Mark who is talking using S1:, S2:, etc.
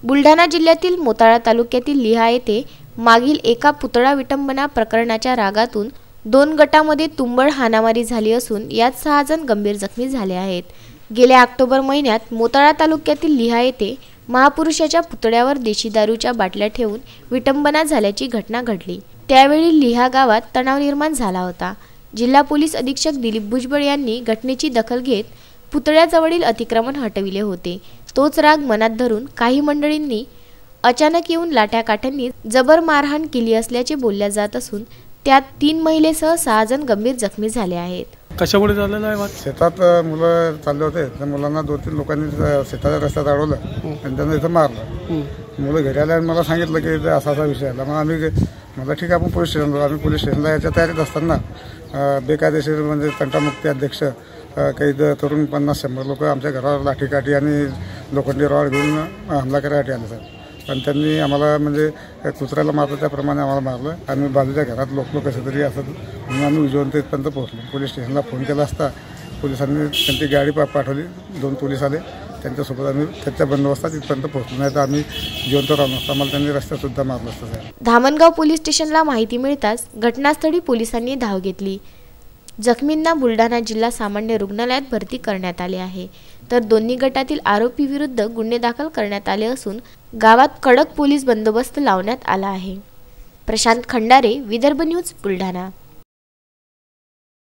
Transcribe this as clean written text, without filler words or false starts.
S1: बुलढाणा जिल्ह्यातील मोताळा तालुक्यातील लिहा येथे मागील एका पुतळा विटंबना प्रकरणाच्या रागातून 2 गटामध्ये तुंबळ हाणामारी झाली असून यात 6 जण गंभीर जखमी झाले आहेत। गेल्या ऑक्टोबर महिन्यात मोताळा तालुक्यातील लिहा येथे महापुरुषाच्या पुतळ्यावर देशी दारूच्या बाटल्या ठेवून विटंबना झाल्याची घटना घडली। त्यावेळी लिहा गावात तणाव निर्माण झाला होता। जिल्हा पोलीस अधीक्षक दिलीप भुजबळ यांनी घटनेची दखल घेत पुतळ्याजवळील अतिक्रमण हटविले होते। तोच राग मनात धरून काही मंडळींनी अचानक येऊन लाठ्याकाठ्यांनी जबर मारहाण केली असल्याचे बोलल्या जात असून त्यात 3 महिलेसह 6 जण गंभीर जखमी झाले आहेत।
S2: कशामुळे झालेलं आहे?
S3: शेतात मुलं चालले होते, त्या मुलांना 2-3 लोकांनी शेताच्या रस्त्यात अडवलं आणि त्यांना इथं मारलं। मुलं घरी आले आणि मला सांगितलं की इथे असा विषय आला। मग आम्ही मला ठीक आहे, आपण पोलीस स्टेशनला आम्ही पोलीस स्टेशनला याच्या तयारीत असताना बेकायदेशीर म्हणजे तंटामुक्ती अध्यक्ष काही तरुण 50-100 लोक आमच्या घरावर लाठीकाठी आणि लोखंडी रॉड घेऊन हमला करायसाठी आले सर। पण त्यांनी आम्हाला म्हणजे कुत्र्याला मारलं त्याप्रमाणे आम्हाला मारलं। आम्ही बाजूच्या घरात लोक कसे तरी असं म्हणून आम्ही उजवून इथपर्यंत पोहोचलो। पोलीस स्टेशनला फोन केला असता पोलिसांनी त्यांची गाडी पाठवली, 2 पोलीस आले, त्यांच्यासोबत आम्ही त्याच्या बंदोबस्तात इथपर्यंत पोहोचलो, नाही तर आम्ही जिवंत राहून असतो। आम्हाला त्यांनी रस्त्यातसुद्धा मारलं असतं सर।
S1: धामणगाव पोलीस स्टेशनला माहिती मिळताच घटनास्थळी पोलिसांनी धाव घेतली। जखमींना बुलढाणा जिल्हा सामान्य रुग्णालयात भरती करण्यात आले आहे, तर दोन्ही गटातील आरोपी विरुद्ध गुन्हे दाखल करण्यात आले असून गावात कडक पोलीस बंदोबस्त लावण्यात आला आहे। प्रशांत खंडारे, विदर्भ न्यूज, बुलढाणा।